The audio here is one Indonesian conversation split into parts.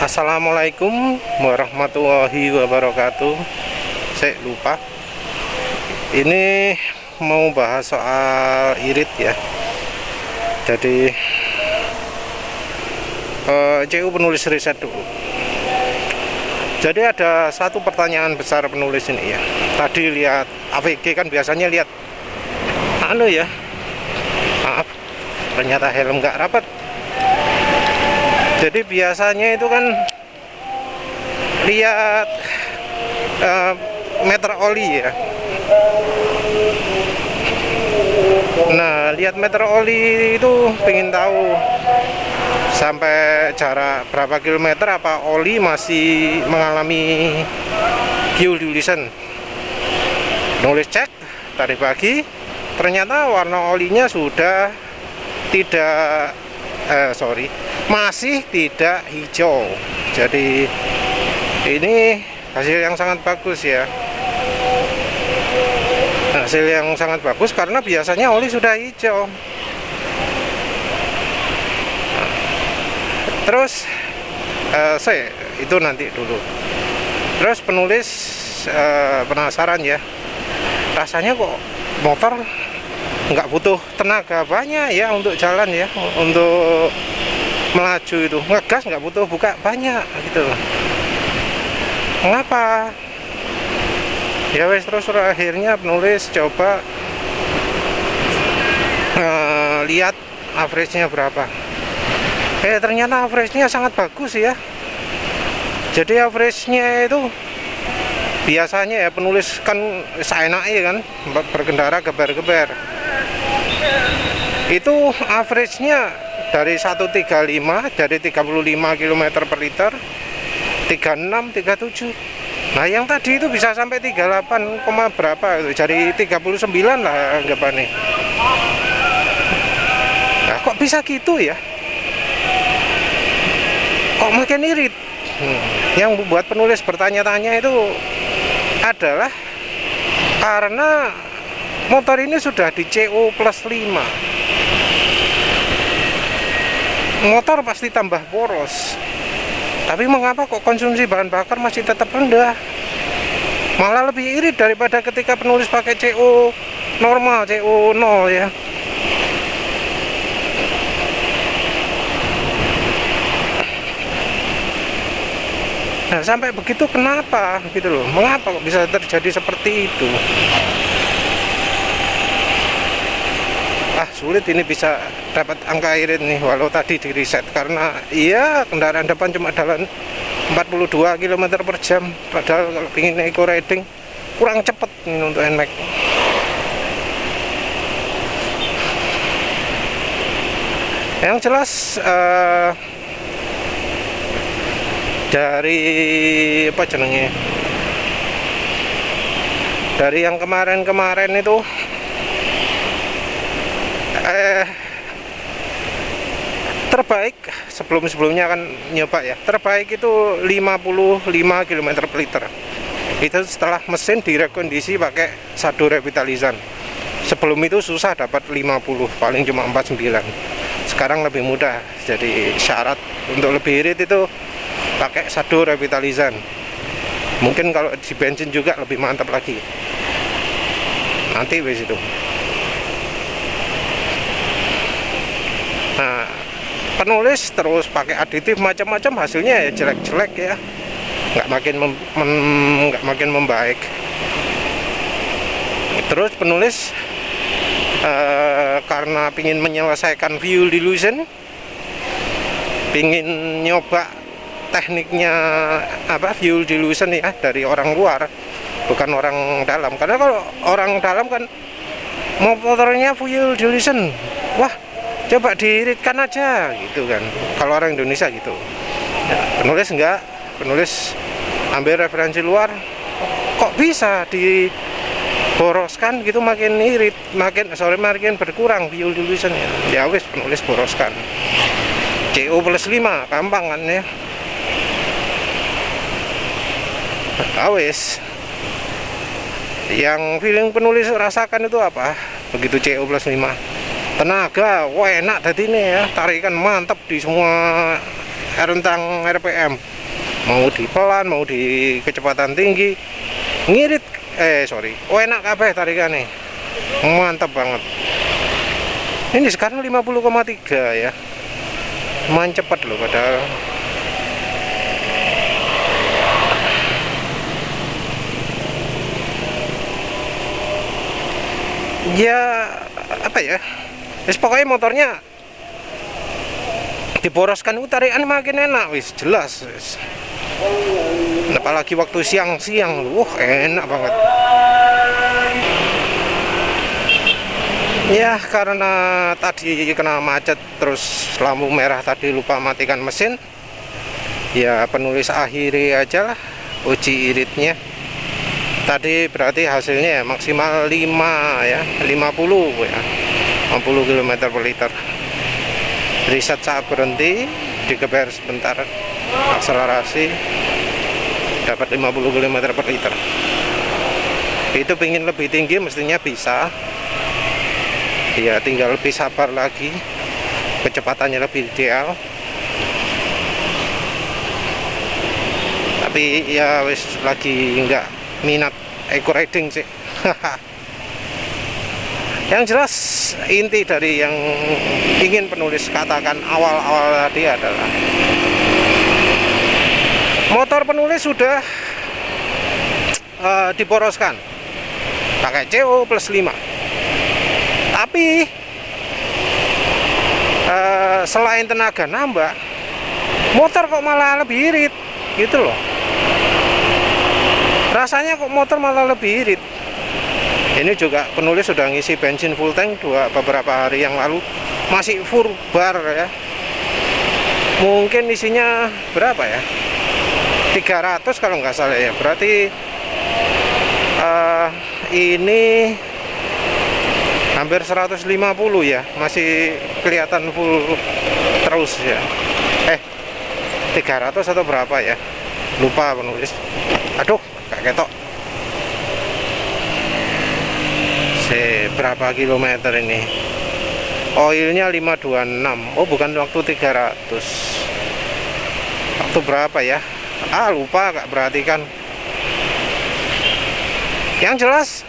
Assalamualaikum warahmatullahi wabarakatuh. Saya lupa. Ini mau bahas soal irit ya. Jadi CU penulis riset dulu. Jadi ada satu pertanyaan besar penulis ini ya. Tadi lihat AVG kan biasanya lihat ya. Maaf, ternyata helm nggak rapat. Jadi biasanya itu kan lihat meter oli ya. Nah, lihat meter oli itu pengen tahu sampai jarak berapa kilometer, apa oli masih mengalami fuel dilution. Nulis cek tadi pagi, ternyata warna olinya sudah tidak masih tidak hijau. Jadi ini hasil yang sangat bagus ya, hasil yang sangat bagus karena biasanya oli sudah hijau. Terus saya itu nanti dulu. Terus penulis penasaran ya, rasanya kok motor nggak butuh tenaga banyak ya untuk jalan ya, untuk melaju itu ngegas nggak butuh buka banyak gitu. Mengapa? Ya wes, terus akhirnya penulis coba lihat average-nya berapa. Ternyata average-nya sangat bagus ya. Jadi average-nya itu biasanya ya penulis kan seenaknya kan berkendara geber-geber. Itu average-nya dari 135, dari 35 km per liter, 36, 37. Nah yang tadi itu bisa sampai 38, berapa itu, jadi 39 lah anggapannya. Nah kok bisa gitu ya? Kok makin irit? Yang membuat penulis bertanya-tanya itu adalah karena motor ini sudah di CO plus 5. Motor pasti tambah boros. Tapi mengapa kok konsumsi bahan bakar masih tetap rendah? Malah lebih irit daripada ketika penulis pakai CO normal, CO 0 ya. Nah, sampai begitu kenapa gitu loh? Mengapa kok bisa terjadi seperti itu? Sulit ini bisa dapat angka irit nih, walau tadi di riset karena iya kendaraan depan cuma jalan 42 km per jam, padahal kalau ingin eco riding kurang cepet ini untuk NMAX. Yang jelas dari apa jenenge, dari yang kemarin itu terbaik sebelumnya kan nyoba ya, terbaik itu 55 km per liter. Itu setelah mesin direkondisi pakai Shado Revitalizan. Sebelum itu susah dapat 50, paling cuma 49. Sekarang lebih mudah. Jadi syarat untuk lebih irit itu pakai Shado Revitalizan. Mungkin kalau di bensin juga lebih mantap lagi. Nanti wis itu. Nah, penulis terus pakai aditif macam-macam, hasilnya ya jelek-jelek ya, nggak makin membaik. Terus penulis karena ingin menyelesaikan fuel dilution, ingin nyoba tekniknya fuel dilution ya dari orang luar, bukan orang dalam. Karena kalau orang dalam kan motornya fuel dilution, wah coba diiritkan aja gitu kan, kalau orang Indonesia gitu ya. Penulis enggak, penulis ambil referensi luar, kok bisa diboroskan gitu, makin irit, makin berkurang fuel dilution ya. Wis penulis boroskan CO plus 5, gampang kan ya. Wis yang feeling penulis rasakan itu apa begitu CO plus 5? Tenaga, wah enak tadi nih ya, tarikan mantap di semua rentang RPM, mau di pelan mau di kecepatan tinggi ngirit enak kabeh tarikannya, mantap banget. Ini sekarang 50,3 ya, lumayan cepat loh padahal. Ya apa ya, pokoknya motornya diboroskan tarikan makin enak, wis jelas wis. Apalagi waktu siang-siang, enak banget. Ya karena tadi kena macet terus lampu merah tadi lupa matikan mesin, ya penulis akhiri aja lah uji iritnya. Tadi berarti hasilnya ya maksimal 5 ya, 50 ya, 50 km per liter. Reset saat berhenti, digeber sebentar, akselerasi, dapat 50 km per liter. Itu pingin lebih tinggi mestinya bisa, ya tinggal lebih sabar lagi, kecepatannya lebih ideal. Tapi ya wis lagi nggak minat eco riding sih. Yang jelas inti dari yang ingin penulis katakan awal-awal tadi adalah motor penulis sudah diboroskan pakai CO plus 5, tapi selain tenaga nambah, motor kok malah lebih irit gitu loh. Rasanya kok motor malah lebih irit. Ini juga penulis sudah ngisi bensin full tank beberapa hari yang lalu, masih full bar ya. Mungkin isinya berapa ya, 300 kalau nggak salah ya. Berarti ini hampir 150 ya, masih kelihatan full terus ya. 300 atau berapa ya, lupa penulis. Aduh, gak ketok. Berapa kilometer ini? Oilnya 526. Oh bukan waktu 300. Waktu berapa ya? Lupa gak perhatikan. Yang jelas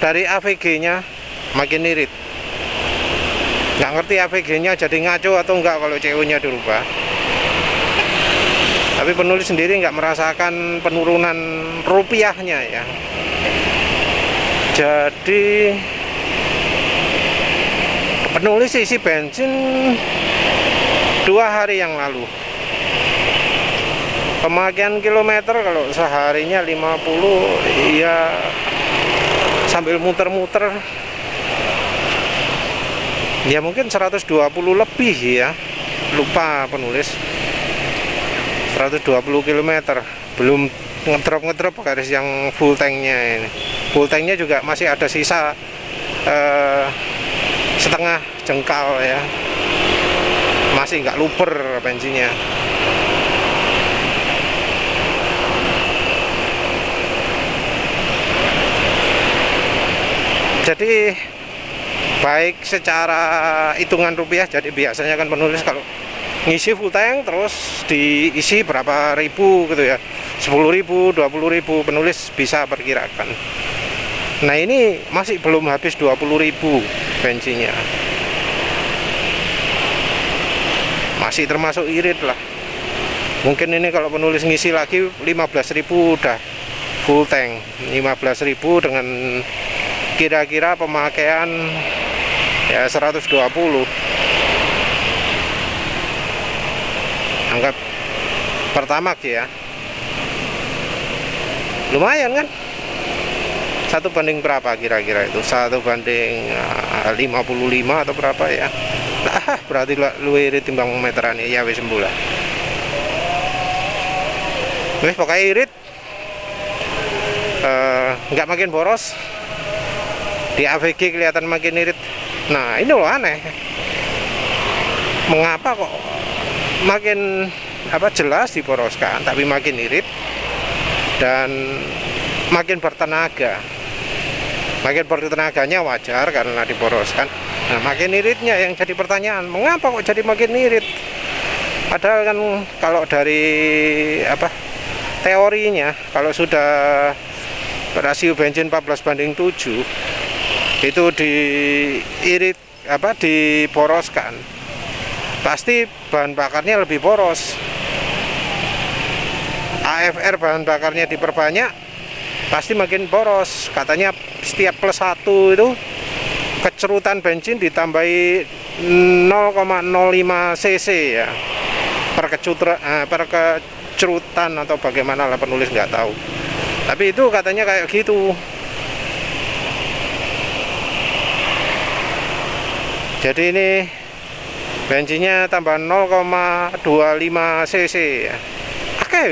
dari AVG nya makin irit. Nggak ngerti AVG nya jadi ngaco atau enggak kalau CO nya dirubah. Tapi penulis sendiri nggak merasakan penurunan rupiahnya ya. Jadi penulis isi bensin 2 hari yang lalu. Pemakaian kilometer kalau seharinya 50 ya, sambil muter-muter ya mungkin 120 lebih ya, lupa penulis. 120 km, belum ngedrop garis yang full tanknya ini. Full tanknya juga masih ada sisa setengah jengkal ya, masih nggak luber bensinnya. Jadi baik secara hitungan rupiah, jadi biasanya kan penulis kalau ngisi full tank terus diisi berapa ribu gitu ya, 10.000, 20.000, penulis bisa perkirakan. Nah ini masih belum habis 20.000 bensinnya, masih termasuk irit lah. Mungkin ini kalau penulis ngisi lagi 15.000 udah full tank. 15.000 dengan kira-kira pemakaian ya 120. Anggap pertamax ya, lumayan kan, 1 banding berapa kira-kira itu, 1 banding 55 atau berapa ya. Berarti lu irit timbang meteran ya, wis sembulah. Wis pokoknya irit, nggak makin boros, di AVG kelihatan makin irit. Nah ini loh aneh, mengapa kok makin jelas diboroskan tapi makin irit dan makin bertenaga. Makin bertenaganya wajar karena diboroskan, Nah, makin iritnya yang jadi pertanyaan, mengapa kok jadi makin irit? Padahal kan kalau dari teorinya, kalau sudah rasio bensin 14:7 itu diirit diboroskan, pasti bahan bakarnya lebih boros. AFR bahan bakarnya diperbanyak, pasti makin boros. Katanya setiap +1 itu kecerutan bensin ditambahi 0,05 cc ya per kecerutan, atau bagaimana lah, penulis nggak tahu. Tapi itu katanya kayak gitu. Jadi ini bensinnya tambah 0,25 cc ya. Oke.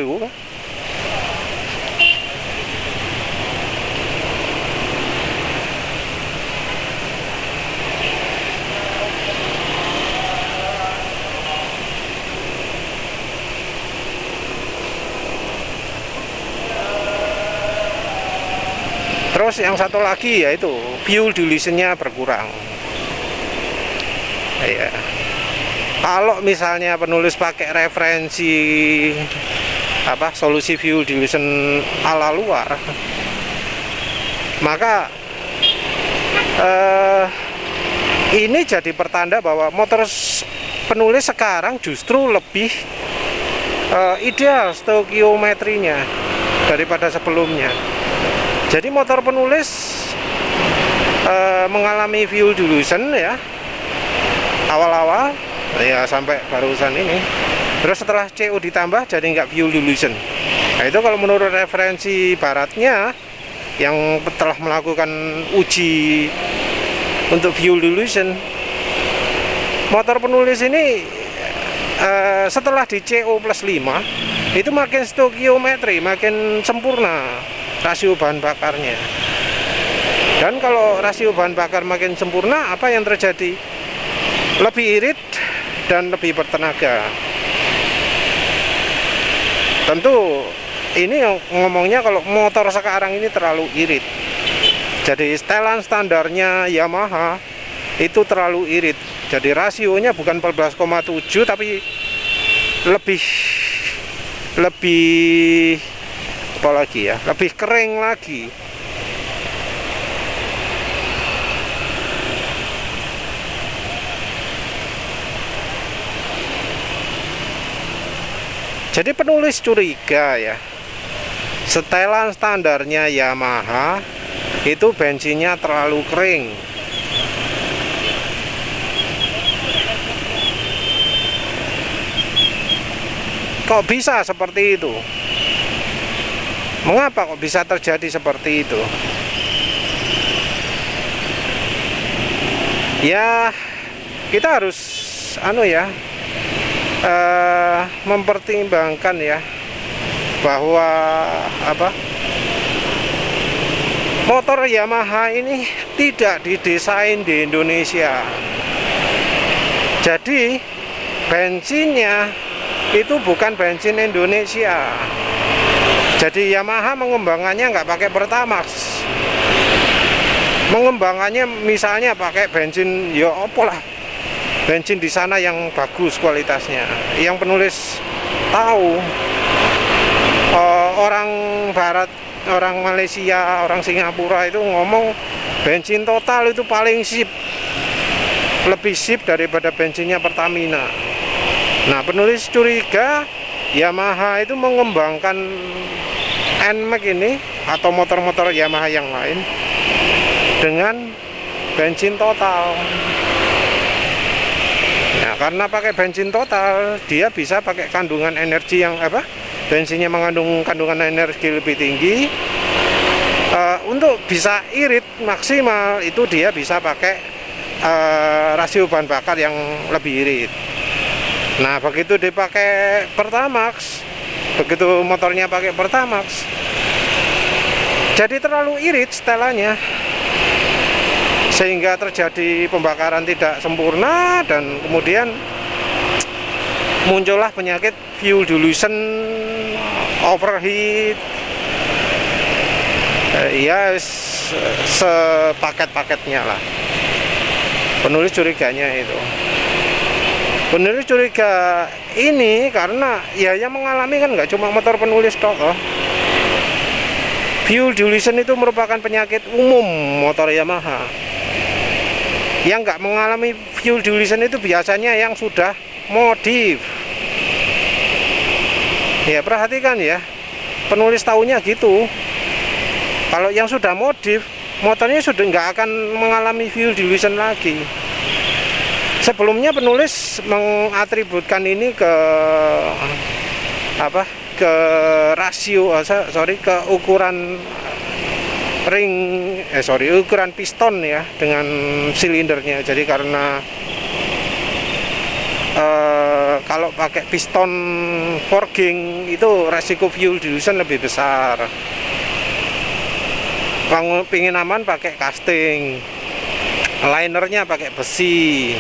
Terus yang satu lagi yaitu fuel dilution-nya berkurang. Ya. Kalau misalnya penulis pakai referensi solusi fuel dilution ala luar, maka ini jadi pertanda bahwa motor penulis sekarang justru lebih ideal stoikiometrinya daripada sebelumnya. Jadi motor penulis mengalami fuel dilution ya awal-awal ya sampai barusan ini. Terus setelah CO ditambah jadi nggak fuel dilution. Nah itu kalau menurut referensi baratnya yang telah melakukan uji untuk fuel dilution, motor penulis ini setelah di CO +5 itu makin stoikiometri, makin sempurna rasio bahan bakarnya. Dan kalau rasio bahan bakar makin sempurna, apa yang terjadi? Lebih irit dan lebih bertenaga. Tentu ini ngomongnya kalau motor sekarang ini terlalu irit. Jadi setelan standarnya Yamaha itu terlalu irit. Jadi rasionya bukan 14,7 tapi lebih apa lagi ya? Lebih kering lagi. Jadi penulis curiga ya, setelan standarnya Yamaha itu bensinnya terlalu kering. Kok bisa seperti itu? Mengapa kok bisa terjadi seperti itu? Ya, kita harus mempertimbangkan ya bahwa motor Yamaha ini tidak didesain di Indonesia. Jadi bensinnya itu bukan bensin Indonesia. Jadi Yamaha mengembangannya nggak pakai Pertamax, mengembangannya misalnya pakai bensin ya opolah, bensin di sana yang bagus kualitasnya. Yang penulis tahu, orang Barat, orang Malaysia, orang Singapura itu ngomong bensin total itu paling sip, lebih sip daripada bensinnya Pertamina. Nah penulis curiga Yamaha itu mengembangkan NMAX ini atau motor-motor Yamaha yang lain dengan bensin total. Nah, karena pakai bensin total, dia bisa pakai kandungan energi yang bensinnya mengandung kandungan energi lebih tinggi. Untuk bisa irit maksimal itu dia bisa pakai rasio bahan bakar yang lebih irit. Nah, begitu dipakai Pertamax, begitu motornya pakai Pertamax, jadi terlalu irit setelannya, sehingga terjadi pembakaran tidak sempurna dan kemudian muncullah penyakit fuel dilution, overheat, ya sepaket-paketnya lah. Penulis curiganya itu. Penulis curiga ini karena ya yang mengalami kan nggak cuma motor penulis toh. Fuel dilution itu merupakan penyakit umum motor Yamaha. Yang nggak mengalami fuel dilution itu biasanya yang sudah modif. Ya perhatikan ya, penulis tahunya gitu. Kalau yang sudah modif, motornya sudah nggak akan mengalami fuel dilution lagi. Sebelumnya penulis mengatributkan ini ke apa? Ke rasio, ke ukuran ukuran piston ya dengan silindernya. Jadi karena kalau pakai piston forging itu resiko fuel dilution lebih besar. Kalau pingin aman pakai casting, linernya pakai besi.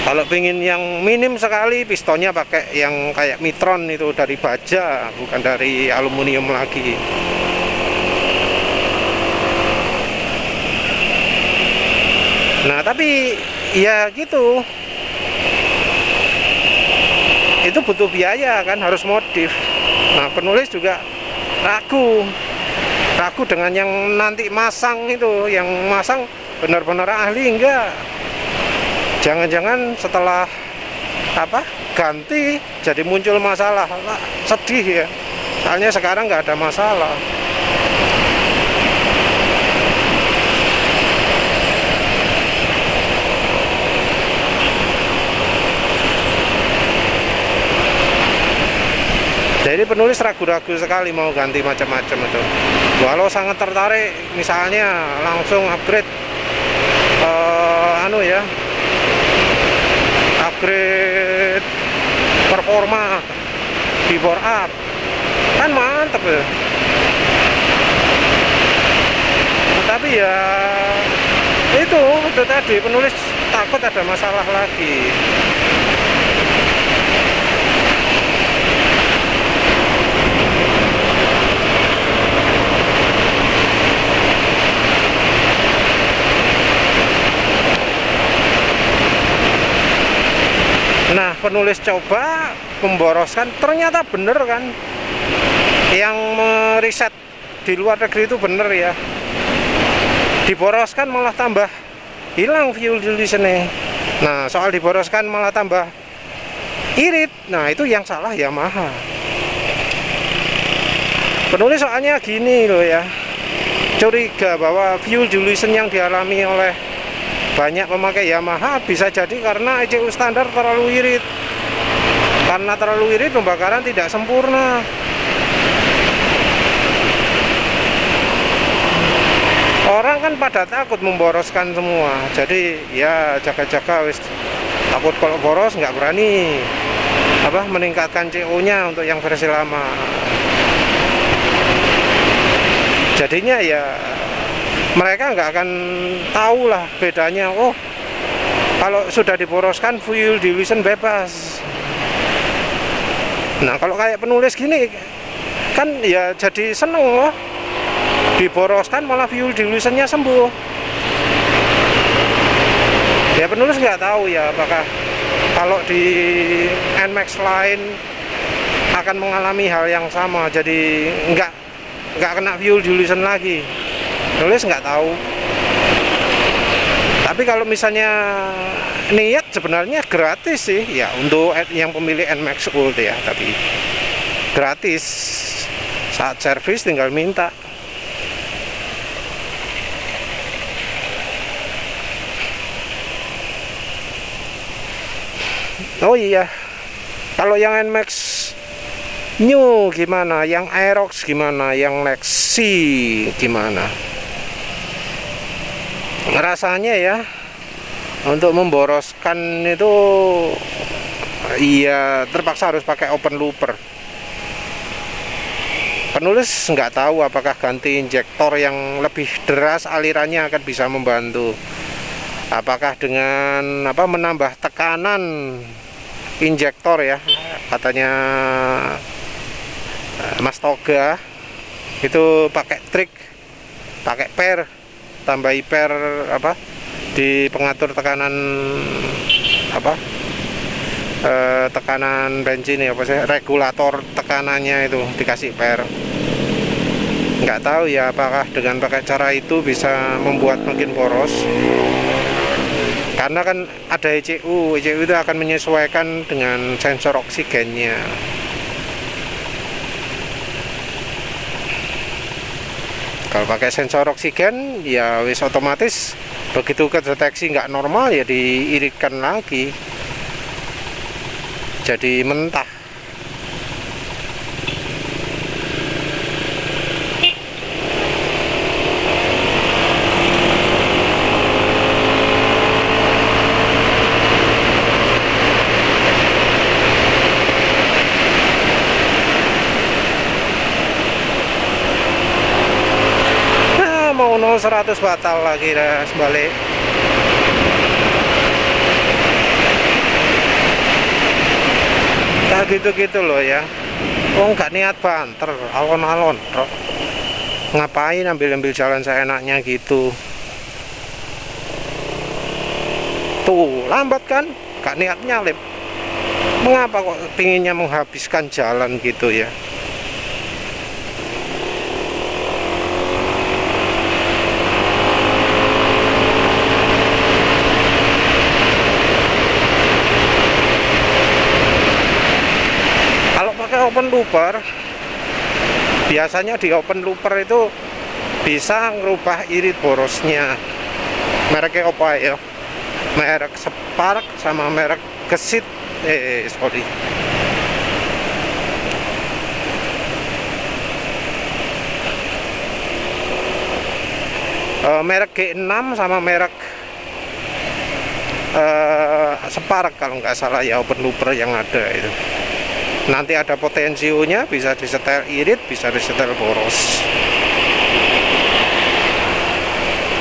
Kalau pengen yang minim sekali, pistonnya pakai yang kayak mitron itu dari baja, bukan dari aluminium lagi. Nah, tapi ya gitu. Itu butuh biaya kan, harus modif. Nah, penulis juga ragu dengan yang nanti masang itu, yang masang benar-benar ahli enggak. Jangan-jangan setelah ganti jadi muncul masalah. Sedih ya, soalnya sekarang nggak ada masalah. Jadi penulis ragu-ragu sekali mau ganti macam-macam itu. Walau sangat tertarik, misalnya langsung upgrade upgrade performa di bore up kan mantep ya. Tapi ya itu tadi penulis takut ada masalah lagi. Nah, penulis coba memboroskan, ternyata bener kan. Yang meriset di luar negeri itu bener ya. Diboroskan malah tambah hilang fuel dilution-nya. Nah, soal diboroskan malah tambah irit. Nah, itu yang salah Yamaha. Penulis soalnya gini loh ya, curiga bahwa fuel dilution yang dialami oleh banyak pemakai Yamaha bisa jadi karena ECU standar terlalu irit. Karena terlalu irit, pembakaran tidak sempurna. Orang kan pada takut memboroskan semua. Jadi ya jaga-jaga wis. Takut kalau boros nggak berani meningkatkan CO-nya untuk yang versi lama. Jadinya ya mereka nggak akan tahu lah bedanya. Oh, kalau sudah diboroskan fuel dilution bebas. Nah, kalau kayak penulis gini kan ya jadi seneng loh. Diboroskan malah fuel dilutionnya sembuh. Ya penulis nggak tahu ya apakah kalau di NMAX lain akan mengalami hal yang sama. Jadi nggak kena fuel dilution lagi. Penulis nggak tahu. Tapi kalau misalnya niat sebenarnya gratis sih ya untuk yang pemilik NMAX Gold ya, tapi gratis. Saat servis tinggal minta. Oh iya, kalau yang NMAX New gimana, yang Aerox gimana, yang Lexi gimana? Rasanya ya untuk memboroskan itu iya terpaksa harus pakai open looper. Penulis nggak tahu apakah ganti injektor yang lebih deras alirannya akan bisa membantu. Apakah dengan menambah tekanan injektor ya, katanya Mas Toga itu pakai trik, pakai per, tambahi per di pengatur tekanan apa tekanan bensin ya, apa sih, regulator tekanannya itu dikasih per. Nggak tahu ya apakah dengan pakai cara itu bisa membuat makin boros, karena kan ada ECU itu akan menyesuaikan dengan sensor oksigennya. Kalau pakai sensor oksigen ya wis otomatis begitu kedeteksi nggak normal ya diiritkan lagi jadi mentah. Mau 100 batal lagi dah balik. Nah gitu-gitu loh ya. Nggak niat banter, alon-alon. Ngapain ambil-ambil jalan seenaknya gitu. Tuh, lambat kan? Nggak niat nyalip. Mengapa kok pinginnya menghabiskan jalan gitu ya? Open looper, biasanya di open looper itu bisa ngerubah irit borosnya. Mereknya apa ya? Merek Spark sama merek Gesit. Sorry. Merek G6 sama merek Spark kalau nggak salah ya, open looper yang ada itu. Nanti ada potensionya, bisa disetel irit, bisa disetel boros.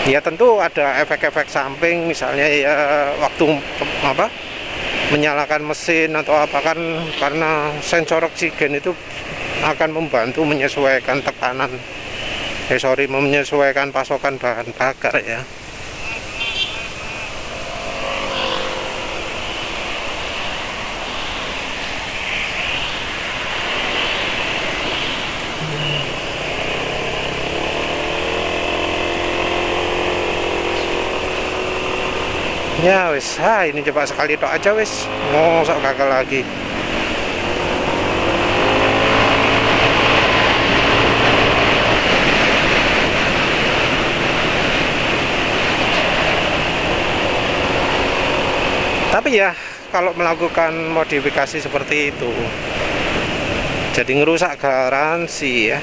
Ya tentu ada efek-efek samping, misalnya ya waktu apa menyalakan mesin atau apa kan, karena sensor oksigen itu akan membantu menyesuaikan tekanan, menyesuaikan pasokan bahan bakar ya. Ya wis, ini coba sekali tok aja wis, mosok gagal lagi. Tapi ya kalau melakukan modifikasi seperti itu jadi ngerusak garansi ya.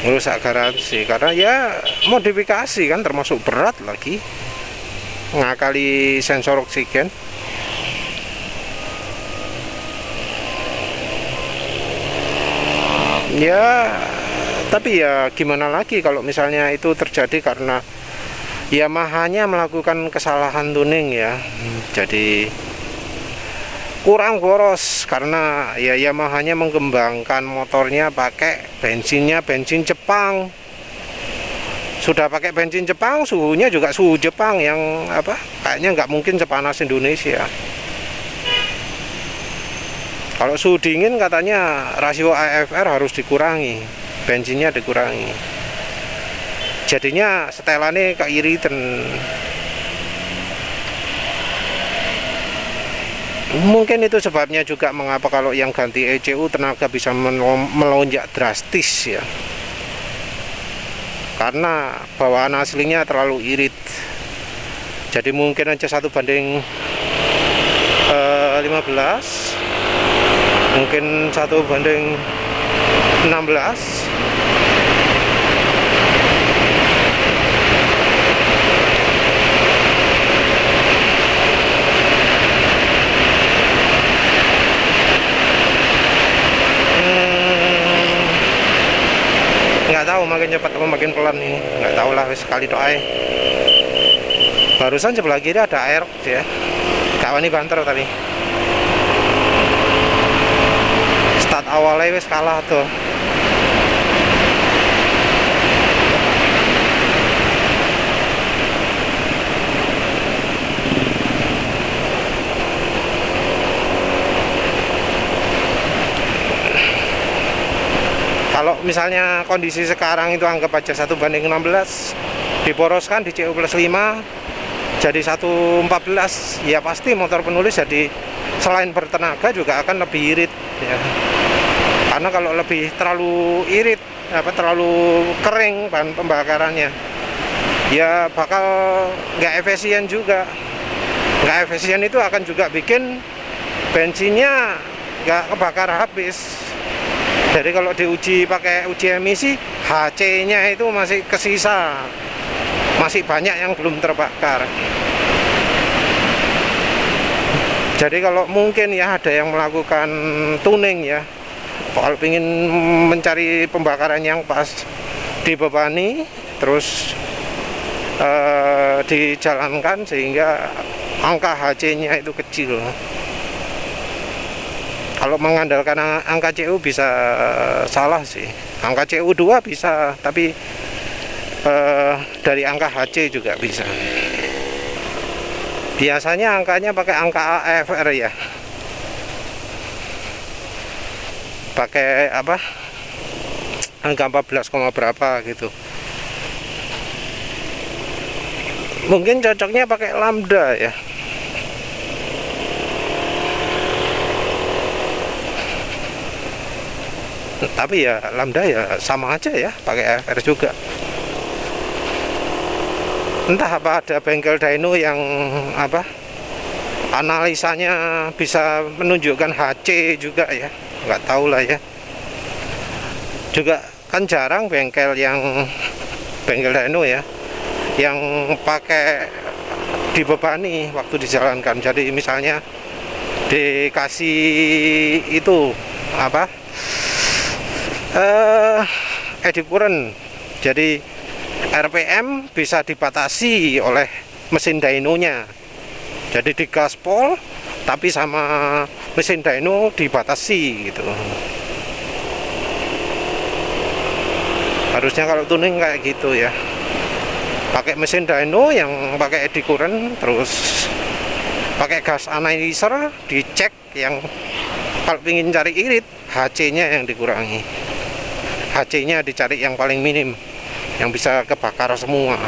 Ngerusak garansi karena ya modifikasi kan termasuk berat lagi. Ngakali sensor oksigen. Ya tapi ya gimana lagi kalau misalnya itu terjadi karena Yamaha-nya melakukan kesalahan tuning ya, jadi kurang boros karena ya Yamaha-nya mengembangkan motornya pakai bensin Jepang. Sudah pakai bensin Jepang, suhunya juga suhu Jepang yang apa? Kayaknya nggak mungkin sepanas Indonesia. Kalau suhu dingin katanya rasio AFR harus dikurangi, bensinnya dikurangi. Jadinya setelannya keiritan. Mungkin itu sebabnya juga mengapa kalau yang ganti ECU tenaga bisa melonjak drastis ya. Karena bawaan aslinya terlalu irit, jadi mungkin aja 1:15, mungkin 1:16. Nggak tahu makin cepat atau makin pelan ini, nggak tahu lah, sekali doa. Barusan sebelah kiri ada air ya, gak wani banter tadi. Start awalnya wis kalah tuh. Kalau misalnya kondisi sekarang itu anggap aja 1:16, diboroskan di CU plus 5 jadi 1:14, ya pasti motor penulis jadi selain bertenaga juga akan lebih irit ya. Karena kalau lebih terlalu irit, terlalu kering bahan pembakarannya, ya bakal nggak efisien juga. Nggak efisien itu akan juga bikin bensinnya nggak kebakar habis. Jadi kalau diuji pakai uji emisi, HC-nya itu masih kesisa, masih banyak yang belum terbakar. Jadi kalau mungkin ya ada yang melakukan tuning ya, kalau ingin mencari pembakaran yang pas, dibebani terus dijalankan sehingga angka HC-nya itu kecil. Kalau mengandalkan angka CU bisa salah sih. Angka CU2 bisa, tapi dari angka HC juga bisa. Biasanya angkanya pakai angka AFR ya. Pakai apa? Angka 14, berapa gitu. Mungkin cocoknya pakai lambda ya. Tapi ya lambda ya sama aja ya, pakai AFR juga. Entah apa ada bengkel dyno yang analisanya bisa menunjukkan HC juga ya, nggak tahu lah ya. Juga kan jarang bengkel dyno ya yang pakai dibebani waktu dijalankan. Jadi misalnya dikasih itu eddy current, jadi RPM bisa dibatasi oleh mesin dynonya. Jadi di gaspol tapi sama mesin dyno dibatasi gitu. Harusnya kalau tuning kayak gitu ya, pakai mesin dyno yang pakai eddy current, terus pakai gas analyzer, dicek yang kalau ingin cari irit, HC-nya yang dikurangi. HC-nya dicari yang paling minim, yang bisa kebakar semua.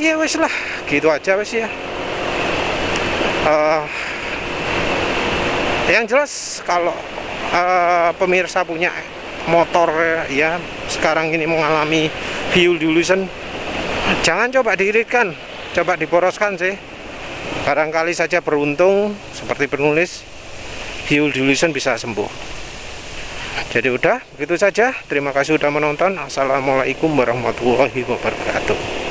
Ya wes lah, gitu aja wes ya. Yang jelas kalau pemirsa punya motor ya sekarang ini mengalami fuel dilution, jangan coba diiritkan, coba diboroskan sih. Barangkali saja beruntung seperti penulis, fuel dilution bisa sembuh. Jadi udah begitu saja. Terima kasih sudah menonton. Assalamualaikum warahmatullahi wabarakatuh.